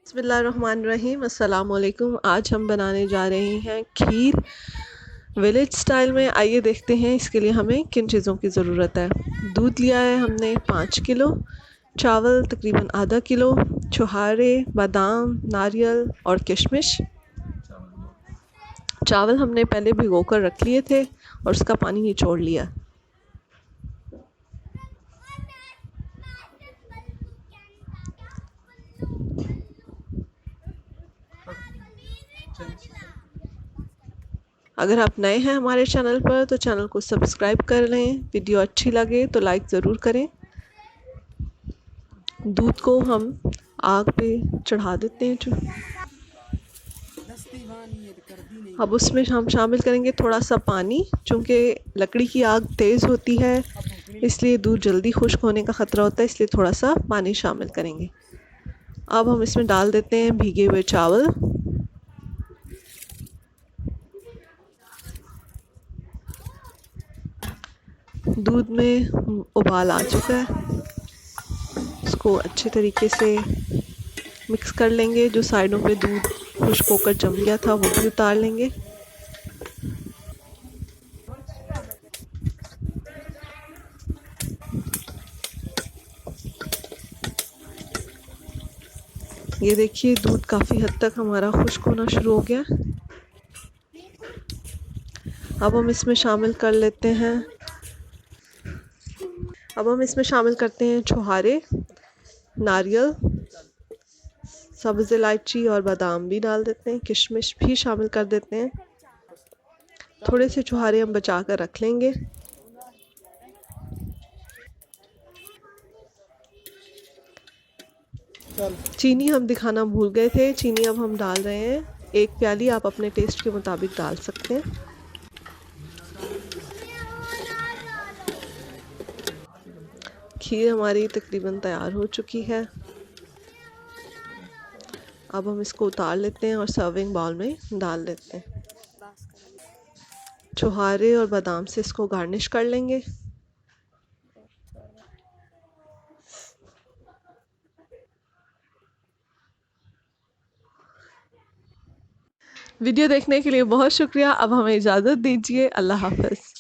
बिस्मिल्लाहिर्रहमानिर्रहीम अस्सलाम वालेकुम। आज हम बनाने जा रहे हैं खीर विलेज स्टाइल में। आइए देखते हैं इसके लिए हमें किन चीज़ों की ज़रूरत है। दूध लिया है हमने 5 किलो, चावल तकरीबन आधा किलो, छुहारे, बादाम, नारियल और किशमिश। चावल हमने पहले भिगो कर रख लिए थे और उसका पानी निचोड़ लिया। अगर आप नए हैं हमारे चैनल पर तो चैनल को सब्सक्राइब कर लें। वीडियो अच्छी लगे तो लाइक ज़रूर करें। दूध को हम आग पे चढ़ा देते हैं। अब उसमें हम शामिल करेंगे थोड़ा सा पानी। चूँकि लकड़ी की आग तेज़ होती है इसलिए दूध जल्दी खुश्क होने का ख़तरा होता है, इसलिए थोड़ा सा पानी शामिल करेंगे। अब हम इसमें डाल देते हैं भीगे हुए चावल। दूध में उबाल आ चुका है, इसको अच्छे तरीके से मिक्स कर लेंगे। जो साइडों पे दूध खुश्क होकर जम गया था वो भी उतार लेंगे। ये देखिए दूध काफ़ी हद तक हमारा खुश्क होना शुरू हो गया। अब हम इसमें शामिल कर लेते हैं करते हैं छुहारे, नारियल, सब्ज़ इलायची और बादाम भी डाल देते हैं। किशमिश भी शामिल कर देते हैं। थोड़े से छुहारे हम बचा कर रख लेंगे। चीनी हम दिखाना भूल गए थे, चीनी अब हम डाल रहे हैं 1 प्याली। आप अपने टेस्ट के मुताबिक डाल सकते हैं। खीर हमारी तकरीबन तैयार हो चुकी है। अब हम इसको उतार लेते हैं और सर्विंग बाउल में डाल देते हैं। छुहारे और बादाम से इसको गार्निश कर लेंगे। वीडियो देखने के लिए बहुत शुक्रिया। अब हमें इजाज़त दीजिए। अल्लाह हाफ़िज़।